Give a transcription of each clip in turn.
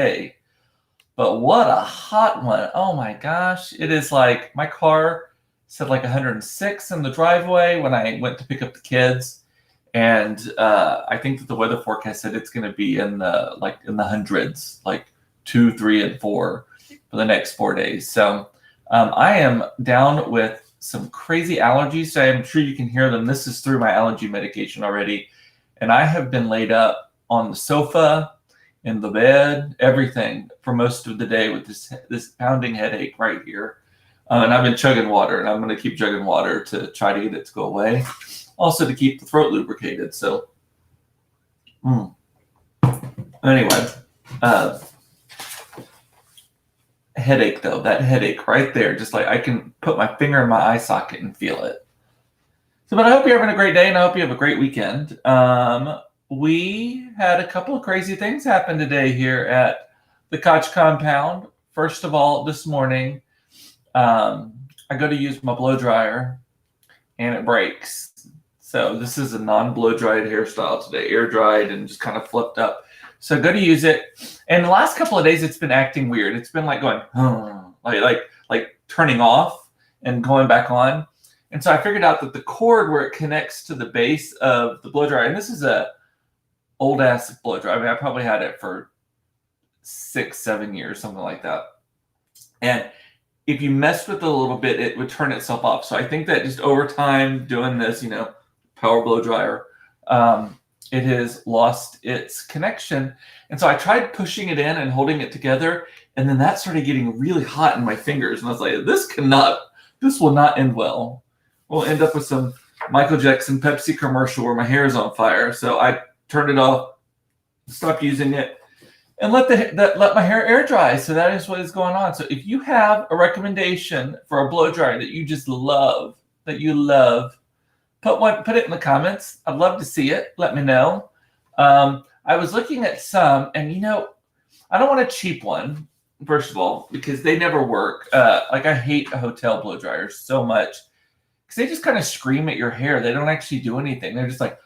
day. But what a hot one. Oh my gosh. It is like my car said like 106 in the driveway when I went to pick up the kids. And I think that the weather forecast said it's going to be in the hundreds, like 2, 3, and 4 for the next 4 days. So I am down with some crazy allergies. So I'm sure you can hear them. This is through my allergy medication already. And I have been laid up on the sofa, in the bed, everything for most of the day with this pounding headache right here. And I've been chugging water, and I'm going to keep chugging water to try to get it to go away. Also to keep the throat lubricated. So anyway, headache though, that headache right there, just like I can put my finger in my eye socket and feel it. So, but I hope you're having a great day, and I hope you have a great weekend. We had a couple of crazy things happen today here at the Koch compound. First of all, this morning, I go to use my blow dryer and it breaks. So this is a non-blow dried hairstyle today, air dried and just kind of flipped up. So I go to use it, and the last couple of days it's been acting weird. It's been like going like turning off and going back on. And so I figured out that the cord where it connects to the base of the blow dryer, and this is a old ass blow dryer. I mean, I probably had it for 6, 7 years, something like that. And if you messed with it a little bit, it would turn itself off. So I think that just over time doing this, power blow dryer, it has lost its connection. And so I tried pushing it in and holding it together, and then that started getting really hot in my fingers. And I was like, this will not end well. We'll end up with some Michael Jackson Pepsi commercial where my hair is on fire. So I turned it off, stopped using it, and let my hair air dry. So that is what is going on. So if you have a recommendation for a blow dryer that you just love, put it in the comments. I'd love to see it. Let me know. I was looking at some, and I don't want a cheap one, first of all, because they never work. I hate hotel blow dryers so much because they just kind of scream at your hair. They don't actually do anything. They're just like,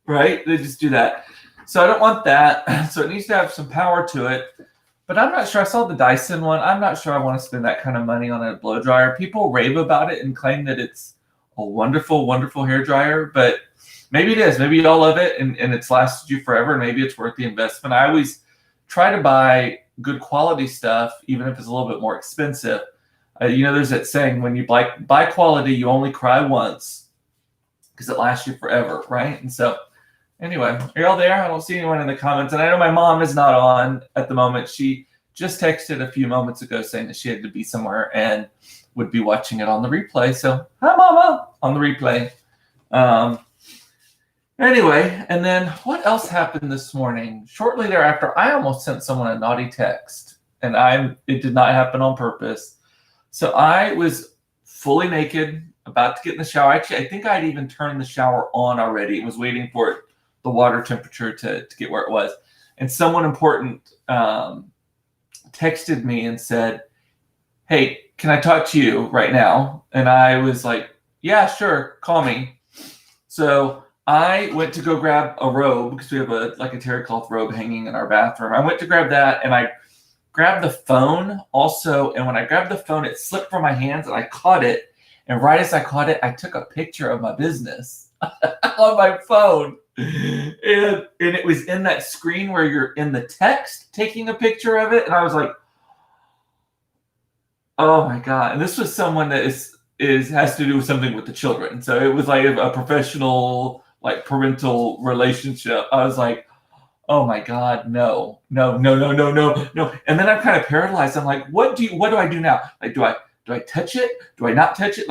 right? They just do that. So I don't want that. So it needs to have some power to it. But I'm not sure. I saw the Dyson one. I'm not sure I want to spend that kind of money on a blow dryer. People rave about it and claim that it's a wonderful, wonderful hair dryer. But maybe it is. Maybe you all love it and it's lasted you forever. Maybe it's worth the investment. I always try to buy good quality stuff, even if it's a little bit more expensive. There's that saying, when you buy quality, you only cry once because it lasts you forever, right? And so anyway, are y'all there? I don't see anyone in the comments. And I know my mom is not on at the moment. She just texted a few moments ago saying that she had to be somewhere and would be watching it on the replay. So, hi, Mama, on the replay. Anyway, and then what else happened this morning? Shortly thereafter, I almost sent someone a naughty text, and it did not happen on purpose. So I was fully naked, about to get in the shower. Actually, I think I'd even turned the shower on already and was waiting for the water temperature to get where it was. And someone important texted me and said, "Hey, can I talk to you right now?" And I was like, "Yeah, sure, call me." So I went to go grab a robe because we have a terry cloth robe hanging in our bathroom. I went to grab that, and I grabbed the phone also. And when I grabbed the phone, it slipped from my hands, and I caught it. And right as I caught it, I took a picture of my business on my phone. And it was in that screen where you're in the text taking a picture of it. And I was like, oh my God. And this was someone that has to do with something with the children. So it was like a professional, parental relationship. I was like, oh my God, no. And then I'm kind of paralyzed. I'm like, what do I do now? Do I touch it? Do I not touch it?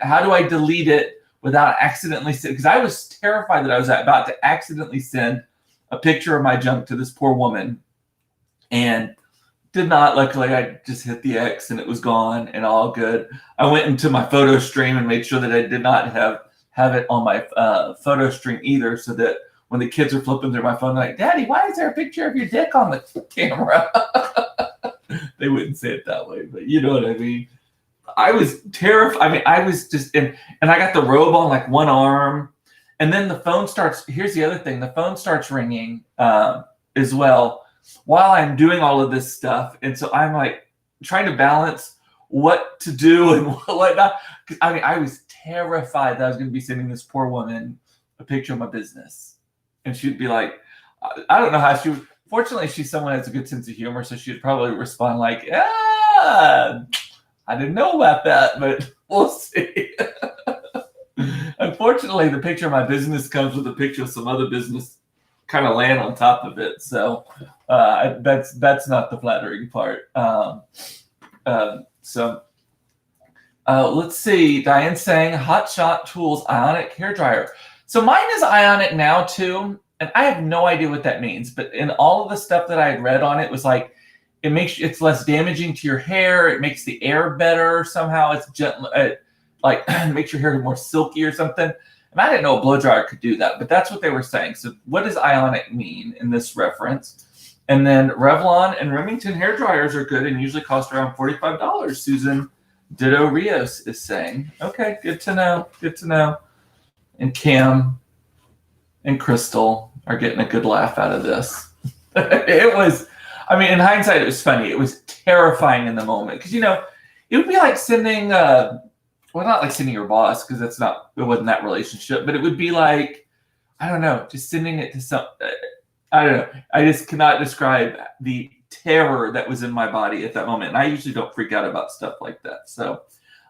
How do I delete it without accidentally sending? Because I was terrified that I was about to accidentally send a picture of my junk to this poor woman, and did not. Luckily, I just hit the X and it was gone and all good. I went into my photo stream and made sure that I did not have it on my photo stream either, so that when the kids are flipping through my phone, they're like, "Daddy, why is there a picture of your dick on the camera?" They wouldn't say it that way, but you know what I mean. I was terrified. I mean, I was just and I got the robe on one arm, and then the phone starts. Here's the other thing: the phone starts ringing as well. while I'm doing all of this stuff. And so I'm like trying to balance what to do and what not. I mean, I was terrified that I was going to be sending this poor woman a picture of my business. And she'd be like, I don't know how she would. Fortunately, she's someone who has a good sense of humor, so she'd probably respond like, I didn't know about that, but we'll see. Unfortunately, the picture of my business comes with a picture of some other business kind of laying on top of it. So that's not the flattering part. Let's see. Diane's saying Hot Shot Tools Ionic hair dryer. So mine is ionic now too, and I have no idea what that means. But in all of the stuff that I had read on it was like it's less damaging to your hair. It makes the air better somehow. It's gentle. Like makes your hair more silky or something. And I didn't know a blow dryer could do that, but that's what they were saying. So what does ionic mean in this reference? And then Revlon and Remington hair dryers are good and usually cost around $45. Susan Ditto Rios is saying. Okay, good to know. Good to know. And Cam and Crystal are getting a good laugh out of this. It was, I mean, in hindsight, it was funny. It was terrifying in the moment because, it would be like sending well, not like sending your boss because it wasn't that relationship, but it would be like, I don't know, just sending it to some, I don't know. I just cannot describe the terror that was in my body at that moment. And I usually don't freak out about stuff like that. So,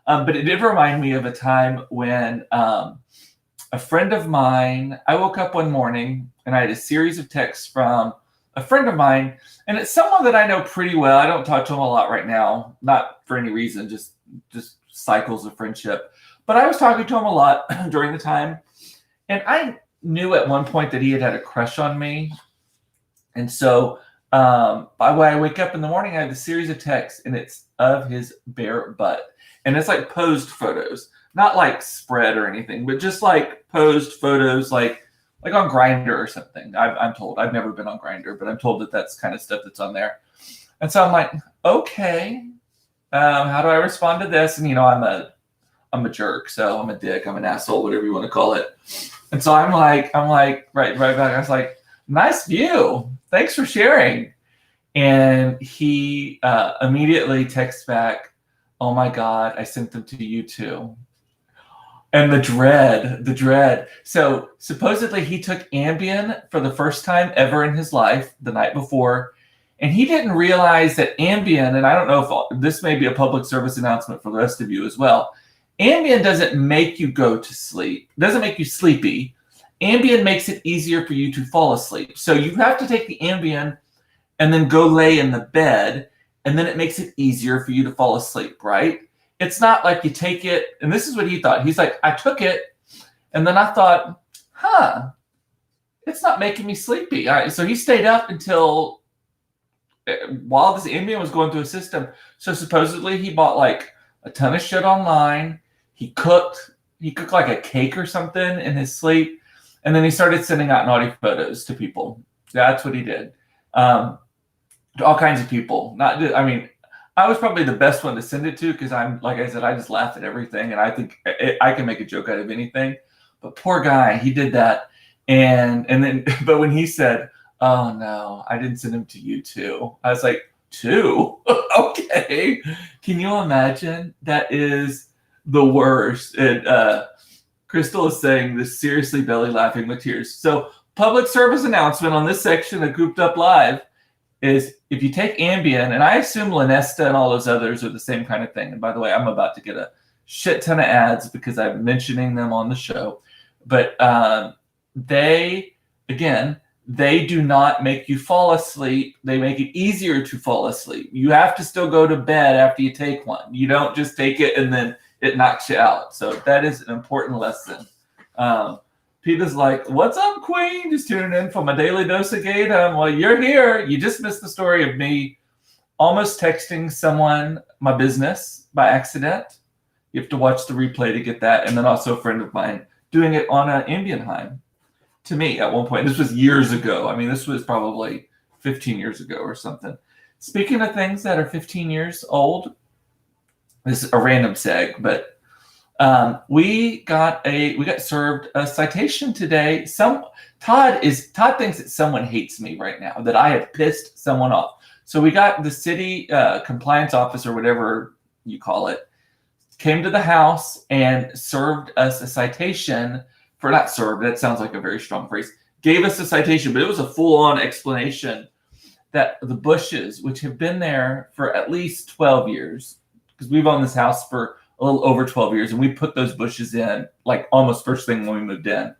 but it did remind me of a time when a friend of mine, I woke up one morning and I had a series of texts from a friend of mine, and it's someone that I know pretty well. I don't talk to him a lot right now, not for any reason, just cycles of friendship. But I was talking to him a lot during the time, and I knew at one point that he had a crush on me. And so by the way, I wake up in the morning, I have a series of texts, and it's of his bare butt. And it's like posed photos, not like spread or anything, but just like posed photos, like on Grindr or something. I'm told. I've never been on Grindr, but I'm told that that's kind of stuff that's on there. And so I'm like, okay, how do I respond to this? And I'm a jerk, so I'm a dick, I'm an asshole, whatever you want to call it. And so I'm like, right back. I was like, nice view, thanks for sharing. And he immediately texts back, oh my God, I sent them to you too. And the dread. So supposedly he took Ambien for the first time ever in his life the night before. And he didn't realize that Ambien, and I don't know if this may be a public service announcement for the rest of you as well. Ambien doesn't make you go to sleep. It doesn't make you sleepy. Ambien makes it easier for you to fall asleep. So you have to take the Ambien and then go lay in the bed, and then it makes it easier for you to fall asleep, right? It's not like you take it, and this is what he thought. He's like, I took it, and then I thought, it's not making me sleepy. All right, so he stayed up until while this Ambien was going through his system. So supposedly he bought like a ton of shit online. He cooked like a cake or something in his sleep, and then he started sending out naughty photos to people. That's what he did. To all kinds of people. I was probably the best one to send it to because I'm, like I said, I just laugh at everything, and I think I can make a joke out of anything. But poor guy, he did that, and then, but when he said, "Oh no, I didn't send him to you too," I was like, "Two? Okay." Can you imagine? That is the worst. And Crystal is saying this, seriously belly laughing with tears. So, public service announcement on this section of Cooped Up Live is if you take Ambien, and I assume Lunesta and all those others are the same kind of thing. And by the way, I'm about to get a shit ton of ads because I'm mentioning them on the show. But they do not make you fall asleep. They make it easier to fall asleep. You have to still go to bed after you take one. You don't just take it and then it knocks you out. So that is an important lesson. Peter's like, what's up, Queen? Just tuning in for my daily dose of gay time. Well, you're here. You just missed the story of me almost texting someone my business by accident. You have to watch the replay to get that. And then also a friend of mine doing it on an Ambien to me at one point. This was years ago. This was probably 15 years ago or something. Speaking of things that are 15 years old, this is a random seg, but We got served a citation today. Todd thinks that someone hates me right now, that I have pissed someone off. So we got the city compliance officer, whatever you call it, came to the house and served us a citation for, not served, that sounds like a very strong phrase, gave us a citation, but it was a full-on explanation that the bushes, which have been there for at least 12 years, because we've owned this house for a little over 12 years, and we put those bushes in like almost first thing when we moved in.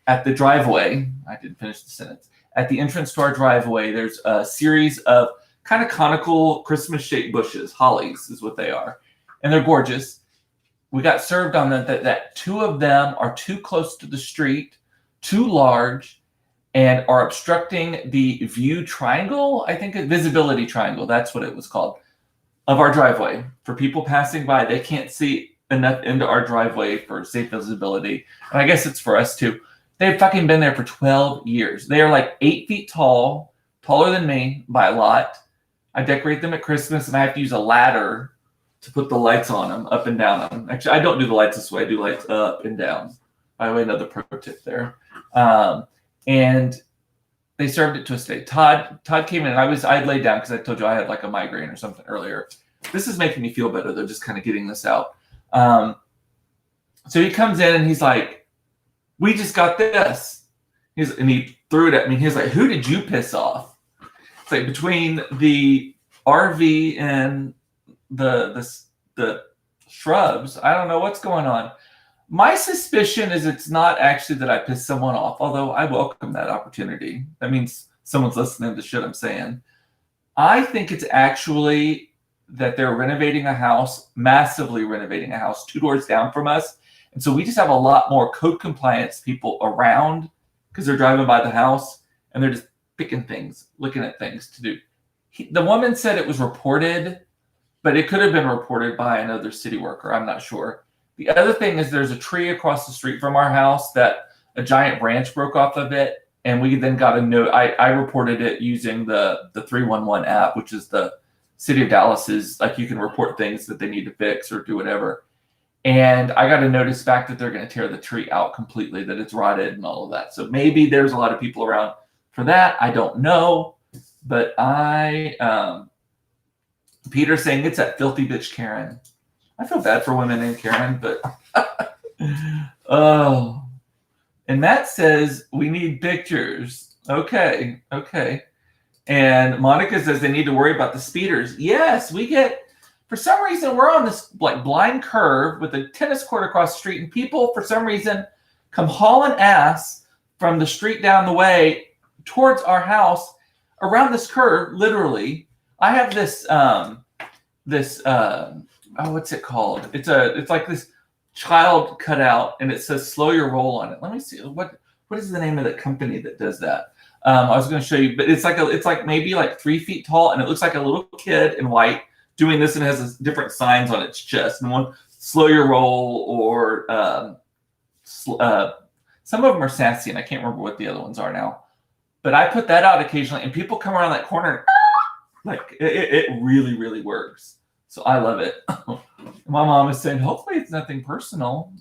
At the driveway, I didn't finish the sentence, at the entrance to our driveway, there's a series of kind of conical Christmas-shaped bushes. Hollies is what they are, and they're gorgeous. We got served on that 2 of them are too close to the street, too large, and are obstructing the view triangle, I think, visibility triangle, that's what it was called, of our driveway. For people passing by, they can't see enough into our driveway for safe visibility. And I guess it's for us too. They've fucking been there for 12 years. They are like 8 feet tall, taller than me by a lot. I decorate them at Christmas, and I have to use a ladder to put the lights on them, up and down them. Actually, I don't do the lights this way. I do lights up and down. By the way, another pro tip there. And they served it to us today. Todd came in, and I laid down because I told you I had like a migraine or something earlier. This is making me feel better, though, just kind of getting this out. So he comes in, and he's like, we just got this. And he threw it at me. He's like, who did you piss off? It's like between the RV and the shrubs, I don't know what's going on. My suspicion is it's not actually that I pissed someone off, although I welcome that opportunity. That means someone's listening to shit I'm saying. I think it's actually that they're renovating a house, massively renovating a house 2 doors down from us. And so we just have a lot more code compliance people around because they're driving by the house and they're just picking things, looking at things to do. The woman said it was reported, but it could have been reported by another city worker. I'm not sure. The other thing is there's a tree across the street from our house that a giant branch broke off of it. And we then got a note. I reported it using the 311 app, which is the city of Dallas's, like you can report things that they need to fix or do whatever. And I got a notice back that they're going to tear the tree out completely, that it's rotted and all of that. So maybe there's a lot of people around for that. I don't know. But Peter's saying it's that filthy bitch Karen. I feel bad for women named Karen, but oh. And Matt says we need pictures. Okay. And Monica says they need to worry about the speeders. Yes, we get, for some reason, we're on this like blind curve with a tennis court across the street, and people, for some reason, come hauling ass from the street down the way towards our house around this curve, literally. I have this what's it called? It's like this child cutout, and it says slow your roll on it. Let me see what is the name of the company that does that. I was going to show you, but it's like maybe like 3 feet tall, and it looks like a little kid in white doing this, and it has different signs on its chest. And one, slow your roll, or some of them are sassy, and I can't remember what the other ones are now. But I put that out occasionally, and people come around that corner, and like it really, really works. So I love it. My mom is saying, hopefully it's nothing personal.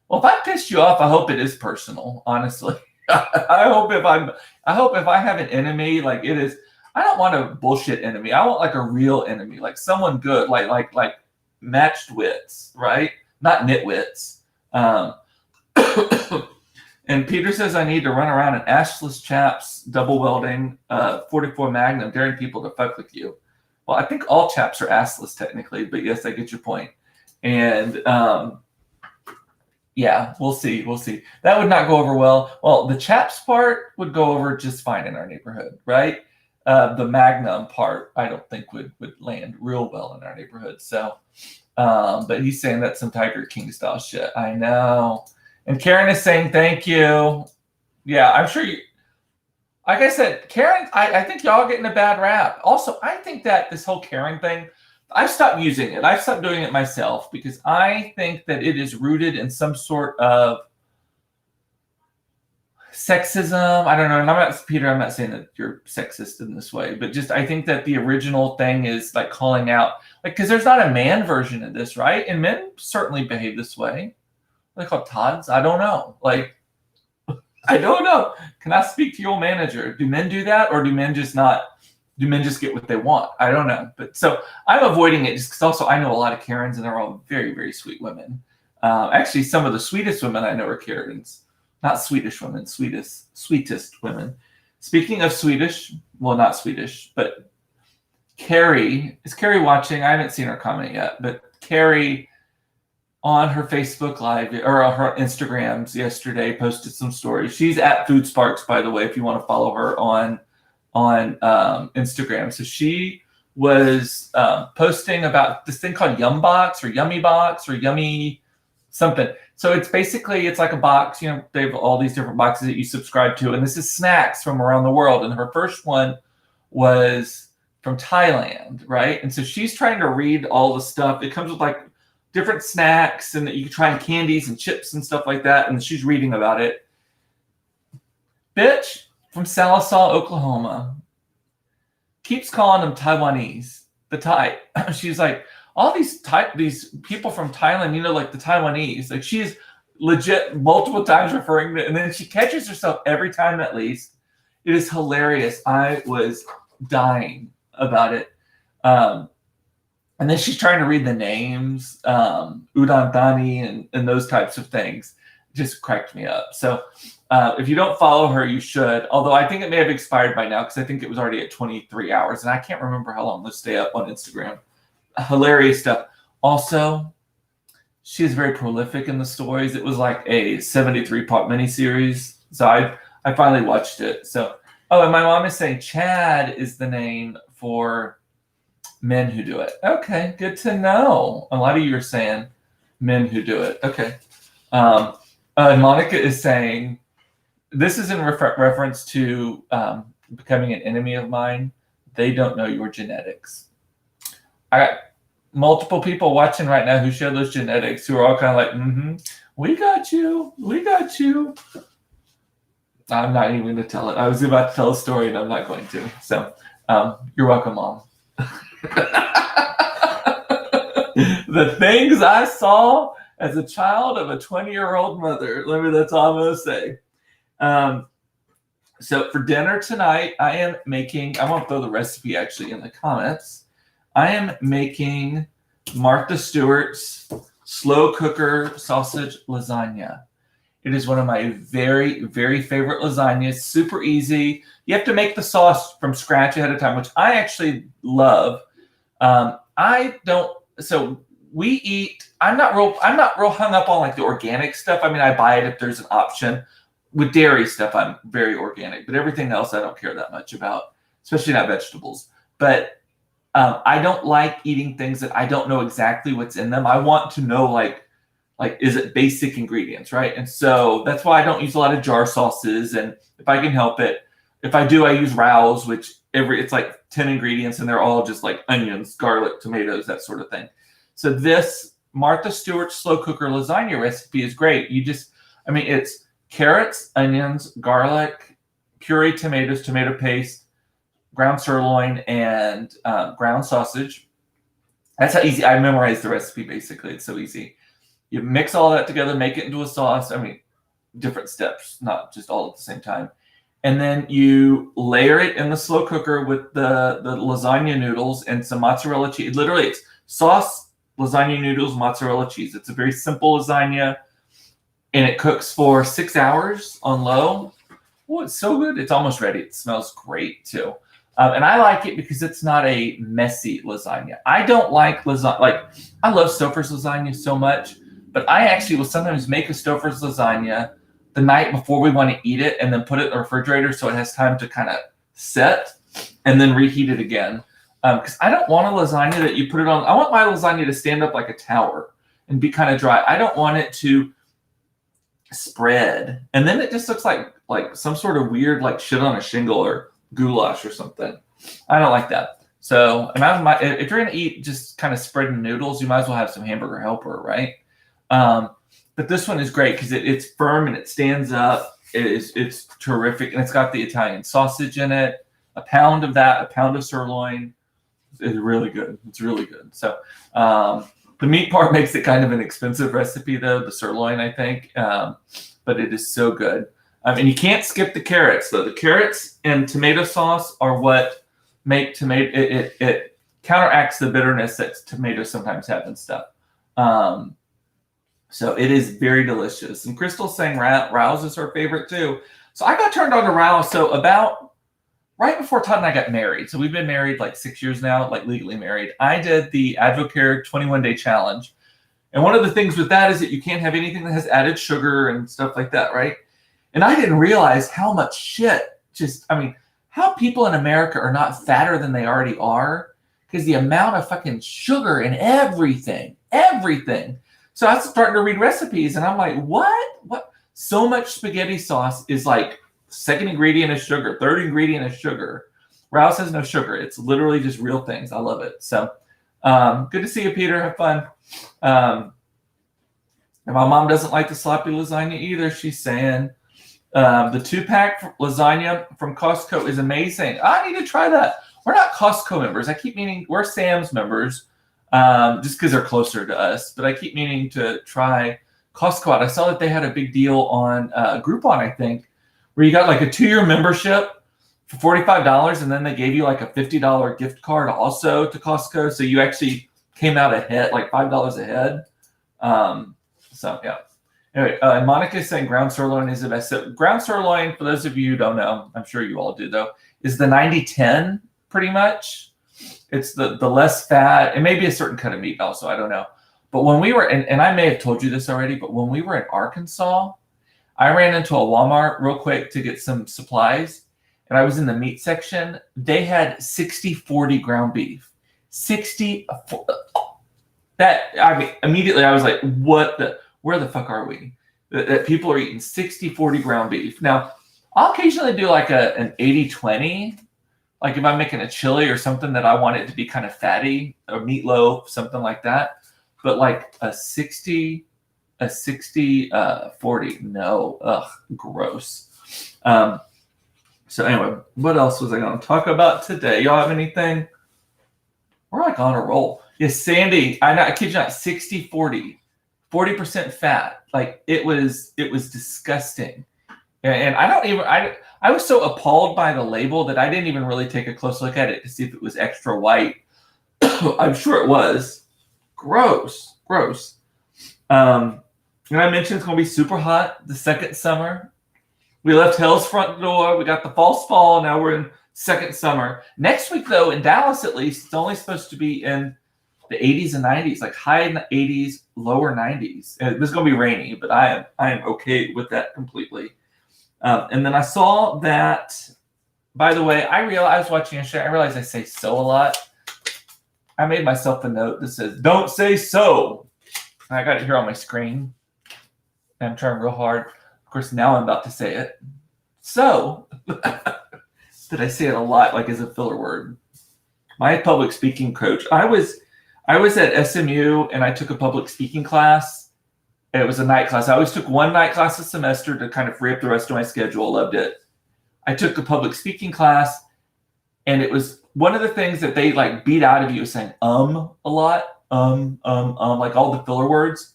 Well, if I pissed you off, I hope it is personal, honestly. I hope if I have an enemy, like it is, I don't want a bullshit enemy. I want like a real enemy, like someone good, like matched wits, right? Not nitwits. And Peter says I need to run around in ashless chaps, double welding, 44 Magnum, daring people to fuck with you. Well, I think all chaps are assless technically, but yes, I get your point. And yeah, we'll see. That would not go over well. Well, the chaps part would go over just fine in our neighborhood, right? The Magnum part, I don't think would land real well in our neighborhood. So, but he's saying that's some Tiger King style shit. I know. And Karen is saying thank you. Yeah, I'm sure you. Like I said, Karen, I think y'all are getting a bad rap. Also, I think that this whole Karen thing, I've stopped using it. I've stopped doing it myself because I think that it is rooted in some sort of sexism. I don't know. And Peter, I'm not saying that you're sexist in this way, but just I think that the original thing is like calling out, like, because there's not a man version of this, right? And men certainly behave this way. Are they called Tods? I don't know. Like, I don't know. Can I speak to your manager? Do men do that, or do men just not? Do men just get what they want? I don't know. But so I'm avoiding it just because also I know a lot of Karens, and they're all very, very sweet women. Actually, some of the sweetest women I know are Karens. Not Swedish women, sweetest women. Speaking of Swedish, well, not Swedish, but Carrie, is Carrie watching? I haven't seen her comment yet, but Carrie on her Facebook Live or her Instagrams yesterday posted some stories. She's at Food Sparks, by the way, if you want to follow her on Instagram. So she was posting about this thing called Yum Box or Yummy Box or Yummy something. So it's basically, it's like a box, you know, they have all these different boxes that you subscribe to. And this is snacks from around the world. And her first one was from Thailand, right? And so she's trying to read all the stuff. It comes with like different snacks and you can try candies and chips and stuff like that. And she's reading about it. Bitch from Salisaw, Oklahoma, keeps calling them Taiwanese, the Thai. She's like, all these people from Thailand, you know, like the Taiwanese, like she's legit multiple times referring to, and then she catches herself every time at least. It is hilarious. I was dying about it. And then she's trying to read the names, Udon Thani and those types of things. Just cracked me up. So if you don't follow her, you should. Although I think it may have expired by now because I think it was already at 23 hours. And I can't remember how long those stay up on Instagram. Hilarious stuff. Also, she is very prolific in the stories. It was like a 73-part miniseries. So I finally watched it. So, oh, and my mom is saying Chad is the name for men who do it. Okay, good to know. A lot of you are saying men who do it. Okay. And Monica is saying, this is in reference to becoming an enemy of mine. They don't know your genetics. I got multiple people watching right now who share those genetics who are all kind of like, we got you. We got you. I'm not even going to tell it. I was about to tell a story and I'm not going to. So you're welcome, Mom. The things I saw as a child of a 20-year-old mother. That's all I'm going to say. So for dinner tonight, I am making, I won't throw the recipe actually in the comments. I am making Martha Stewart's slow cooker sausage lasagna. It is one of my very, very favorite lasagnas. Super easy. You have to make the sauce from scratch ahead of time, which I actually love. I'm not real hung up on like the organic stuff. I mean, I buy it if there's an option. With dairy stuff, I'm very organic, but everything else I don't care that much about, especially not vegetables. But I don't like eating things that I don't know exactly what's in them. I want to know like is it basic ingredients, right? And so that's why I don't use a lot of jar sauces. And if I can help it, if I do, I use Rao's, which it's like 10 ingredients and they're all just like onions, garlic, tomatoes, that sort of thing. So this Martha Stewart slow cooker lasagna recipe is great. It's carrots, onions, garlic, pureed tomatoes, tomato paste, ground sirloin, and ground sausage. That's how easy. I memorized the recipe, basically. It's so easy. You mix all that together, make it into a sauce. Different steps, not just all at the same time. And then you layer it in the slow cooker with the lasagna noodles and some mozzarella cheese. Literally, it's sauce, lasagna noodles, mozzarella cheese. It's a very simple lasagna. And it cooks for 6 hours on low. Oh, it's so good. It's almost ready. It smells great, too. And I like it because it's not a messy lasagna. I don't like lasagna. I love Stouffer's lasagna so much. But I actually will sometimes make a Stouffer's lasagna the night before we want to eat it and then put it in the refrigerator so it has time to kind of set and then reheat it again. Because I don't want a lasagna that you put it on. I want my lasagna to stand up like a tower and be kind of dry. I don't want it to spread. And then it just looks like some sort of weird shit on a shingle or goulash or something. I don't like that. So if you're going to eat just kind of spreading noodles, you might as well have some hamburger helper, right? But this one is great because it's firm and it stands up. it's terrific, and it's got the Italian sausage in it. A pound of that, a pound of sirloin. It's really good. It's really good. So the meat part makes it kind of an expensive recipe, though, the sirloin, I think. But it is so good. And you can't skip the carrots, though. The carrots and tomato sauce are what make tomato. It counteracts the bitterness that tomatoes sometimes have and stuff. So it is very delicious. And Crystal's saying Rouse is her favorite, too. So I got turned on to Rouse. So about right before Todd and I got married. So we've been married like 6 years now, like legally married. I did the Advocare 21-day challenge. And one of the things with that is that you can't have anything that has added sugar and stuff like that, right? And I didn't realize how much shit how people in America are not fatter than they already are, because the amount of fucking sugar in everything. So I was starting to read recipes, and I'm like, what? So much spaghetti sauce is like second ingredient is sugar, third ingredient is sugar. Rouse has no sugar. It's literally just real things. I love it. So good to see you, Peter. Have fun. And my mom doesn't like the sloppy lasagna either. She's saying the 2-pack lasagna from Costco is amazing. I need to try that. We're not Costco members. I keep meaning we're Sam's members, just because they're closer to us. But I keep meaning to try Costco out. I saw that they had a big deal on Groupon, I think, where you got like a 2-year membership for $45, and then they gave you like a $50 gift card also to Costco. So you actually came out ahead, like $5 ahead. So yeah. Anyway, Monica is saying ground sirloin is the best. So ground sirloin, for those of you who don't know, I'm sure you all do though, is the 90-10 pretty much. It's the less fat. It may be a certain cut of meat also, I don't know. But when we were, and I may have told you this already, but when we were in Arkansas, I ran into a Walmart real quick to get some supplies, and I was in the meat section. They had 60-40 ground beef. 60, immediately I was like, where the fuck are we? That people are eating 60-40 ground beef. Now, I'll occasionally do like an 80-20, like if I'm making a chili or something that I want it to be kind of fatty, or meatloaf, something like that. But like a 60-40, no, gross. So anyway, what else was I going to talk about today? Y'all have anything? We're like on a roll. Yes, Sandy, I kid you not, 60-40. 40% fat. Like it was disgusting. And I was so appalled by the label that I didn't even really take a close look at it to see if it was extra white. I'm sure it was. Gross. And I mentioned it's going to be super hot the second summer. We left hell's front door. We got the false fall. Now we're in second summer. Next week, though, in Dallas at least, it's only supposed to be in the 80s and 90s, like high 80s, lower 90s. And it's going to be rainy, but I am okay with that completely. And then I saw that, by the way, I was watching yesterday. I realized I say so a lot. I made myself a note that says, don't say so. And I got it here on my screen. And I'm trying real hard. Of course, now I'm about to say it. So, did I say it a lot, like as a filler word? My public speaking coach, I was at SMU and I took a public speaking class. It was a night class. I always took one night class a semester to kind of free up the rest of my schedule. Loved it. I took a public speaking class, and it was one of the things that they like beat out of you is saying a lot, like all the filler words.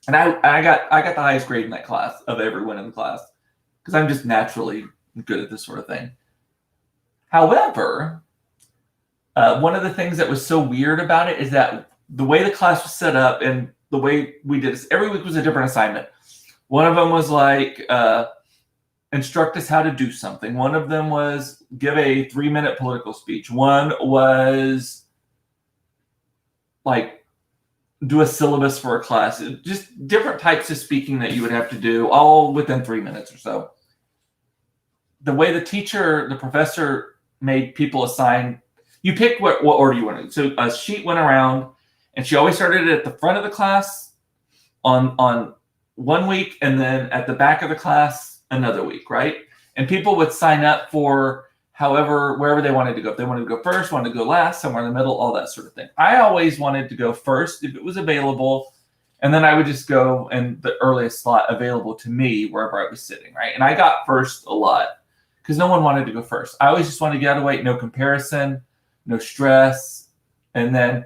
And I got the highest grade in that class of everyone in the class because I'm just naturally good at this sort of thing. However, one of the things that was so weird about it is that the way the class was set up and the way we did this, every week was a different assignment. One of them was like, instruct us how to do something. One of them was give a 3-minute political speech. One was like do a syllabus for a class. Just different types of speaking that you would have to do, all within 3 minutes or so. The way the professor made people assign, you picked what order you wanted. So a sheet went around, and she always started it at the front of the class on one week, and then at the back of the class another week, right? And people would sign up for wherever they wanted to go. If they wanted to go first, wanted to go last, somewhere in the middle, all that sort of thing. I always wanted to go first if it was available, And then I would just go in the earliest slot available to me wherever I was sitting, right? And I got first a lot because no one wanted to go first. I always just wanted to get out of the way, no comparison, no stress. And then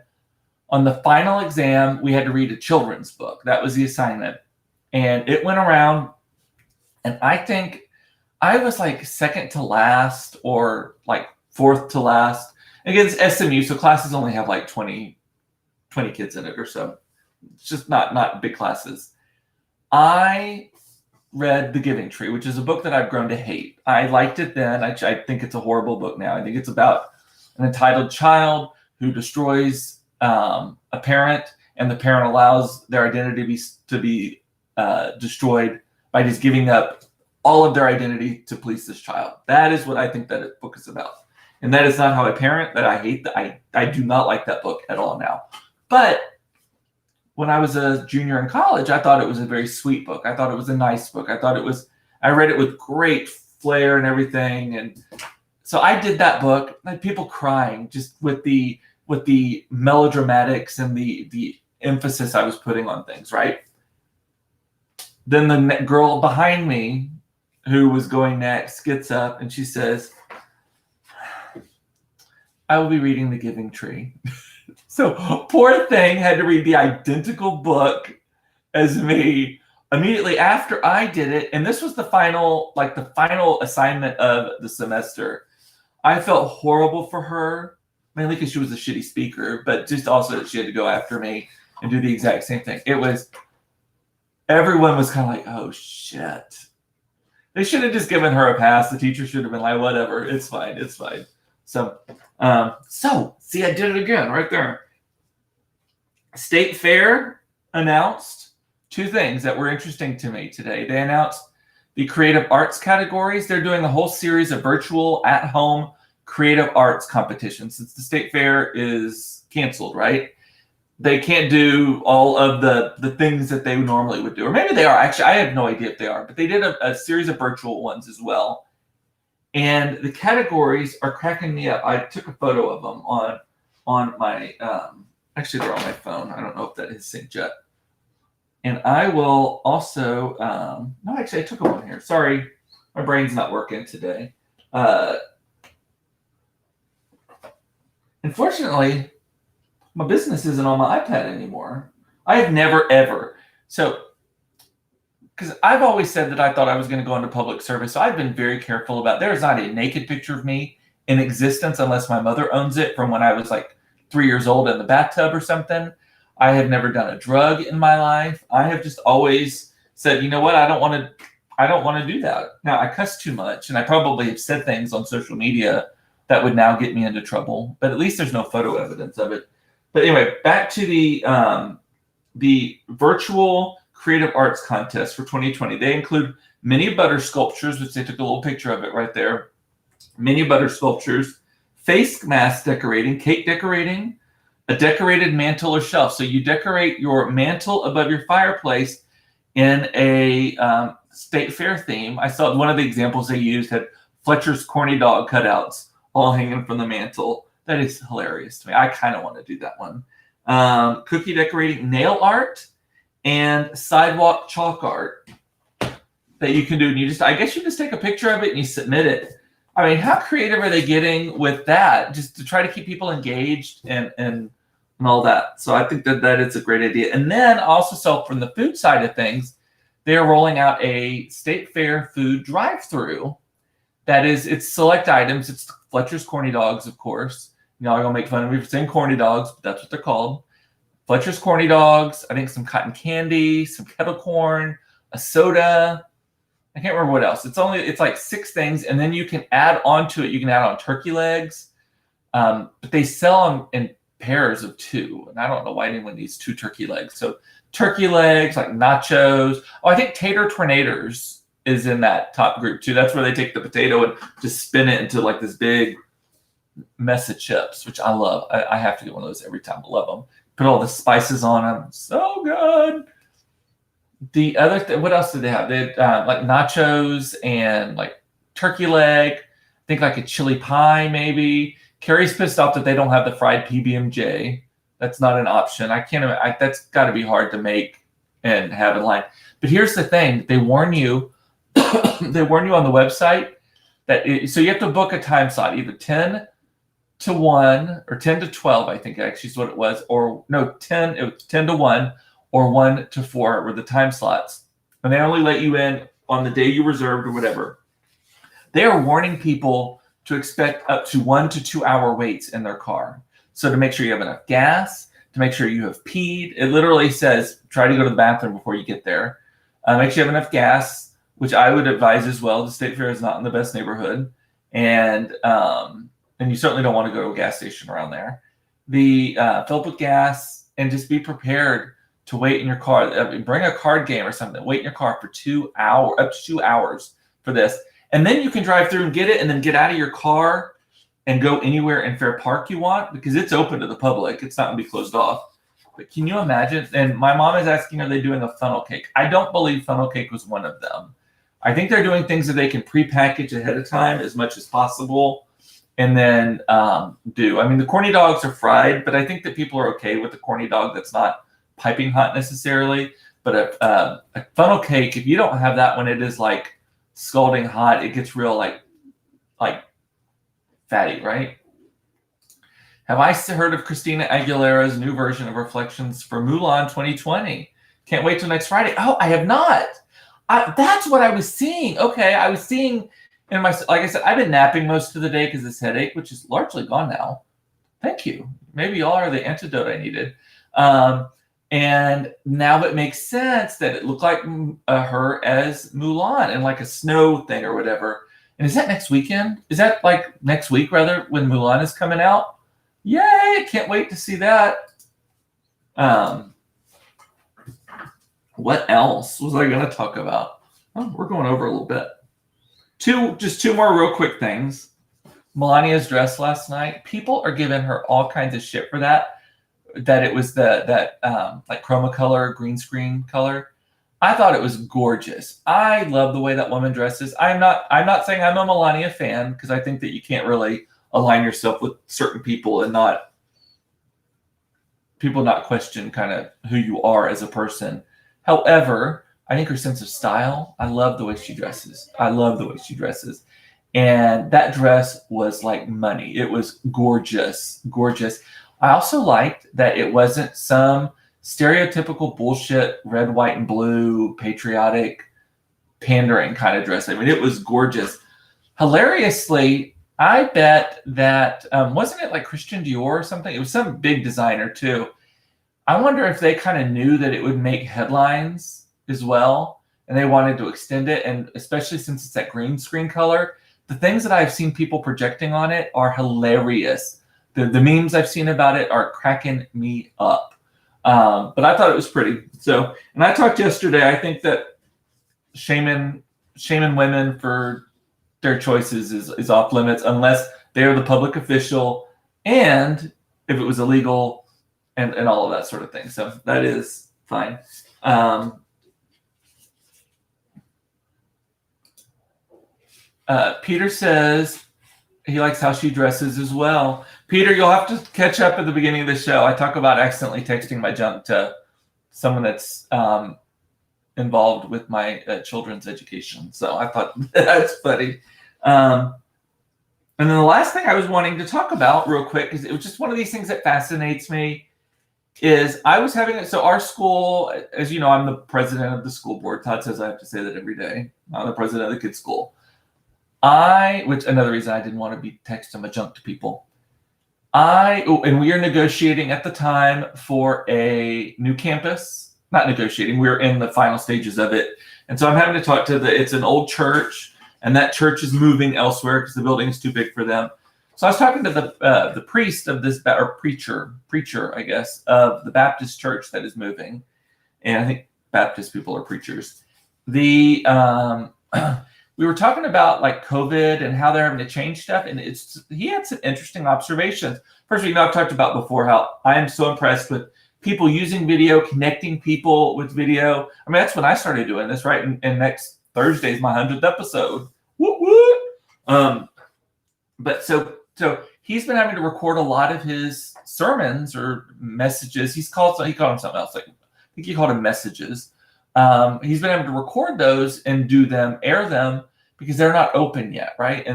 on the final exam, we had to read a children's book. That was the assignment. And it went around, and I think I was like second to last or like fourth to last. Again, it's SMU, so classes only have like 20 kids in it or so. It's just not big classes. I read The Giving Tree, which is a book that I've grown to hate. I liked it then. I think it's a horrible book now. I think it's about an entitled child who destroys a parent, and the parent allows their identity to be destroyed by just giving up all of their identity to please this child. That is what I think that book is about. And that is not how I parent. That I hate that. I do not like that book at all now. But when I was a junior in college, I thought it was a very sweet book. I thought it was a nice book. I read it with great flair and everything. And so I did that book. I had people crying just with the melodramatics and the emphasis I was putting on things, right? Then the girl behind me who was going next gets up and she says, I will be reading The Giving Tree. So poor thing had to read the identical book as me immediately after I did it. And this was the final assignment of the semester. I felt horrible for her, mainly because she was a shitty speaker, but just also that she had to go after me and do the exact same thing. Everyone was kind of like, oh shit. They should have just given her a pass. The teacher should have been like, whatever, it's fine. So see, I did it again right there. State Fair announced two things that were interesting to me today. They announced the creative arts categories. They're doing a whole series of virtual at-home creative arts competitions since the State Fair is canceled, right? They can't do all of the things that they normally would do. Or maybe they are. Actually, I have no idea if they are. But they did a series of virtual ones as well. And the categories are cracking me up. I took a photo of them on my actually they're on my phone. I don't know if that is synced yet. And I will also no, actually I took them on here. Sorry, my brain's not working today. Unfortunately, my business isn't on my iPad anymore. I have never ever. So because I've always said that I thought I was going to go into public service. So I've been very careful about, there is not a naked picture of me in existence unless my mother owns it from when I was like 3 years old in the bathtub or something. I have never done a drug in my life. I have just always said, you know what? I don't want to do that. Now I cuss too much and I probably have said things on social media that would now get me into trouble, but at least there's no photo evidence of it. But anyway, back to the virtual creative arts contest for 2020. They include mini butter sculptures, which they took a little picture of it right there. Mini butter sculptures, face mask decorating, cake decorating, a decorated mantle or shelf. So you decorate your mantle above your fireplace in a state fair theme. I saw one of the examples they used had Fletcher's corny dog cutouts all hanging from the mantle. That is hilarious to me. I kind of want to do that one. Cookie decorating, nail art, and sidewalk chalk art that you can do. And I guess you just take a picture of it and you submit it. I mean, how creative are they getting with that? Just to try to keep people engaged and all that. So I think that is a great idea. And then also, so from the food side of things, they're rolling out a state fair food drive-through. That is, it's select items. It's Fletcher's corny dogs, of course. You know, I'm gonna make fun of me for saying corny dogs, but that's what they're called. Fletcher's corny dogs, I think some cotton candy, some kettle corn, a soda. I can't remember what else. It's like 6 things, and then you can add on to it. You can add on turkey legs, but they sell them in pairs of 2, and I don't know why anyone needs 2 turkey legs. So turkey legs, like nachos. Oh, I think tater tornadoes is in that top group too. That's where they take the potato and just spin it into like this big mess of chips, which I love. I have to get one of those every time. I love them. Put all the spices on them. So good. The other what else did they have? They had like nachos and like turkey leg. I think like a chili pie maybe. Carrie's pissed off that they don't have the fried PB&J. That's not an option. I can't. That's got to be hard to make and have in line. But here's the thing: they warn you. They warn you on the website that so you have to book a time slot, either 10 to 1 or 10 to 12, I think actually is what it was, or no, 10. It was 10 to 1 or 1 to 4 were the time slots, and they only let you in on the day you reserved or whatever. They are warning people to expect up to 1 to 2 hour waits in their car. So to make sure you have enough gas, to make sure you have peed. It literally says try to go to the bathroom before you get there. Make sure you have enough gas, which I would advise as well. The State Fair is not in the best neighborhood, and you certainly don't want to go to a gas station around there. Fill up with gas and just be prepared to wait in your car. Bring a card game or something. Wait in your car for 2 hours, up to 2 hours for this, and then you can drive through and get it, and then get out of your car and go anywhere in Fair Park you want, because it's open to the public. It's not going to be closed off. But can you imagine? And my mom is asking, are they doing a funnel cake? I don't believe funnel cake was one of them. I think they're doing things that they can pre-package ahead of time as much as possible, and then do. I mean, the corny dogs are fried, but I think that people are okay with the corny dog that's not piping hot necessarily. But a funnel cake, if you don't have that when it is like scalding hot, it gets real like fatty, right? Have I heard of Christina Aguilera's new version of Reflections for Mulan 2020? Can't wait till next Friday. Oh, I have not. That's what I was seeing. Okay, I was seeing in my, like I said, I've been napping most of the day because this headache, which is largely gone now. Thank you. Maybe y'all are the antidote I needed. And now it makes sense that it looked like her as Mulan and like a snow thing or whatever. And is that next weekend? Is that like next week rather, when Mulan is coming out? Yay! Can't wait to see that. What else was I going to talk about? Oh, we're going over a little bit. Just two more real quick things. Melania's dress last night. People are giving her all kinds of shit for that. That it was that like chroma color, green screen color. I thought it was gorgeous. I love the way that woman dresses. I'm not saying I'm a Melania fan, because I think that you can't really align yourself with certain people and not question kind of who you are as a person. However, I think her sense of style, I love the way she dresses. And that dress was like money. It was gorgeous, gorgeous. I also liked that it wasn't some stereotypical bullshit red, white, and blue patriotic pandering kind of dress. I mean, it was gorgeous. Hilariously, I bet that, wasn't it like Christian Dior or something? It was some big designer too. I wonder if they kind of knew that it would make headlines as well, and they wanted to extend it. And especially since it's that green screen color, the things that I've seen people projecting on it are hilarious. The memes I've seen about it are cracking me up. But I thought it was pretty. So, and I talked yesterday, I think that shaming women for their choices is off limits unless they are the public official, and if it was illegal, and all of that sort of thing. So that is fine. Peter says he likes how she dresses as well. Peter, you'll have to catch up at the beginning of the show. I talk about accidentally texting my junk to someone that's involved with my children's education. So I thought that's funny. And then the last thing I was wanting to talk about real quick, because it was just one of these things that fascinates me, is I was having, so our school, as you know, I'm the president of the school board. Todd says I have to say that every day. I'm the president of the kids' school. Which another reason I didn't want to be texting my junk to people. And we are negotiating at the time for a new campus. Not negotiating, we're in the final stages of it. And so I'm having to talk to it's an old church, and that church is moving elsewhere because the building is too big for them. So I was talking to the priest of this, or preacher, I guess, of the Baptist church that is moving. And I think Baptist people are preachers. We were talking about like COVID and how they're having to change stuff. And he had some interesting observations. First, I've talked about before how I am so impressed with people using video, connecting people with video. I mean, that's when I started doing this, right? And next Thursday is my 100th episode. Woo woo! But so he's been having to record a lot of his sermons or messages. He called them something else. Like, I think he called them messages. He's been able to record those and air them because they're not open yet, right?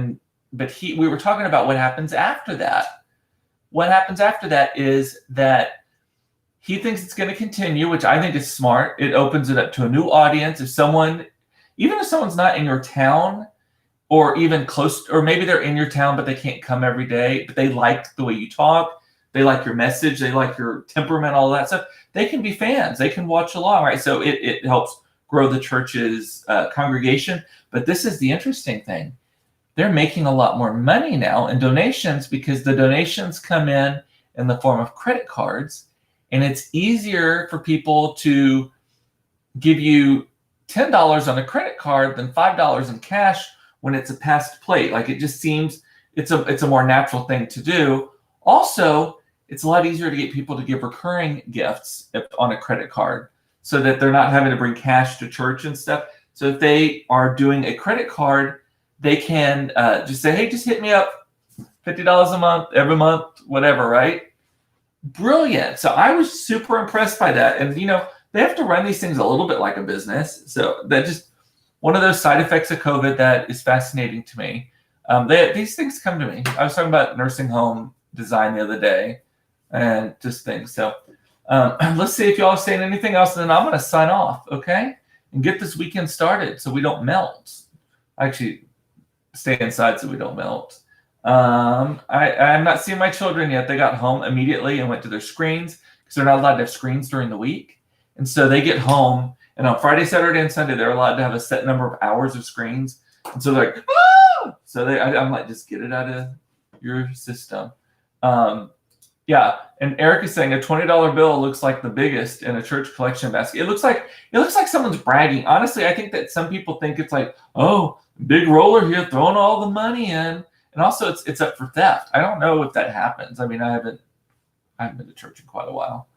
But we were talking about what happens after that. What happens after that is that he thinks it's going to continue, which I think is smart. It opens it up to a new audience. Even if someone's not in your town or even close, or maybe they're in your town, but they can't come every day, but they like the way you talk, they like your message, they like your temperament, all that stuff, they can be fans. They can watch along, right? So it helps grow the church's congregation. But this is the interesting thing. They're making a lot more money now in donations because the donations come in the form of credit cards. And it's easier for people to give you $10 on a credit card than $5 in cash when it's a past plate. Like, it just seems it's a more natural thing to do. Also, it's a lot easier to get people to give recurring gifts on a credit card so that they're not having to bring cash to church and stuff. So if they are doing a credit card, they can just say, hey, just hit me up $50 a month, every month, whatever, right? Brilliant. So I was super impressed by that. And, they have to run these things a little bit like a business. So that just one of those side effects of COVID that is fascinating to me. These things come to me. I was talking about nursing home design the other day and just things. So let's see if y'all are saying anything else. And then I'm going to sign off, okay? And get this weekend started so we don't melt. Actually, stay inside so we don't melt. I'm not seeing my children yet. They got home immediately and went to their screens because they're not allowed to have screens during the week. And so they get home, and on Friday, Saturday, and Sunday, they're allowed to have a set number of hours of screens. And so they're like, ah! So I'm like, just get it out of your system. Yeah. And Eric is saying a $20 bill looks like the biggest in a church collection basket. It looks like someone's bragging. Honestly, I think that some people think it's like, oh, big roller here throwing all the money in. And also it's up for theft. I don't know if that happens. I mean, I haven't been to church in quite a while.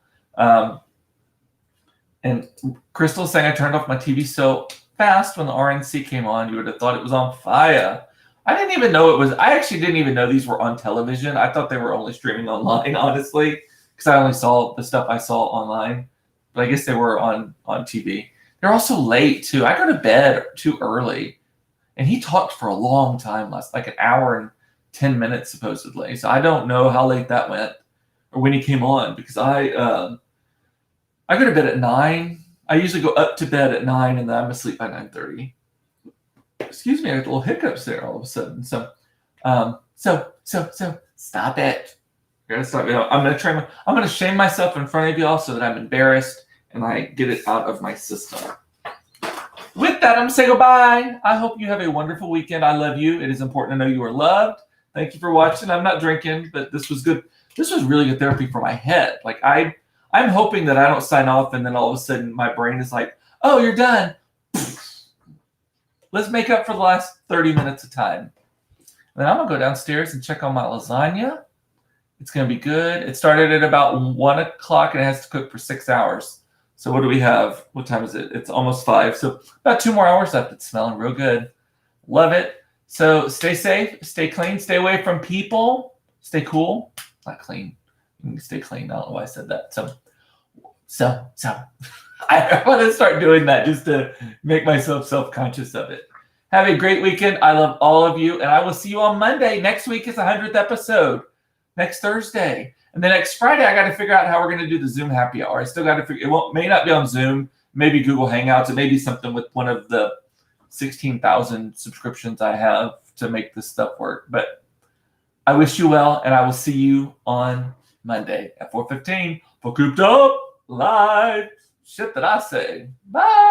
And Crystal's saying I turned off my TV so fast when the RNC came on. You would have thought it was on fire. I actually didn't even know these were on television. I thought they were only streaming online, honestly, because I only saw the stuff I saw online. But I guess they were on TV. They're also late, too. I go to bed too early. And he talked for a long time like an hour and 10 minutes, supposedly. So I don't know how late that went or when he came on, because I go to bed at 9. I usually go up to bed at 9, and then I'm asleep by 9:30. Excuse me, I got little hiccups there all of a sudden. So stop it. I gotta stop. I'm gonna shame myself in front of y'all so that I'm embarrassed and I get it out of my system. With that, I'm going to say goodbye. I hope you have a wonderful weekend. I love you. It is important to know you are loved. Thank you for watching. I'm not drinking, but this was good. This was really good therapy for my head. Like, I'm hoping that I don't sign off and then all of a sudden my brain is like, oh, you're done. Let's make up for the last 30 minutes of time. And then I'm going to go downstairs and check on my lasagna. It's going to be good. It started at about 1 o'clock and it has to cook for 6 hours. So what do we have? What time is it? It's almost 5. So about 2 more hours left. It's smelling real good. Love it. So stay safe, stay clean, stay away from people, stay cool. Not clean. You can stay clean. I don't know why I said that. So I want to start doing that just to make myself self-conscious of it. Have a great weekend. I love all of you, and I will see you on Monday. Next week is the 100th episode. Next Thursday. And then next Friday, I got to figure out how we're going to do the Zoom happy hour. I still got to figure it may not be on Zoom, maybe Google Hangouts. It may be something with one of the 16,000 subscriptions I have to make this stuff work. But I wish you well, and I will see you on Monday at 4:15 for Cooped Up Live. Shit that I say. Bye.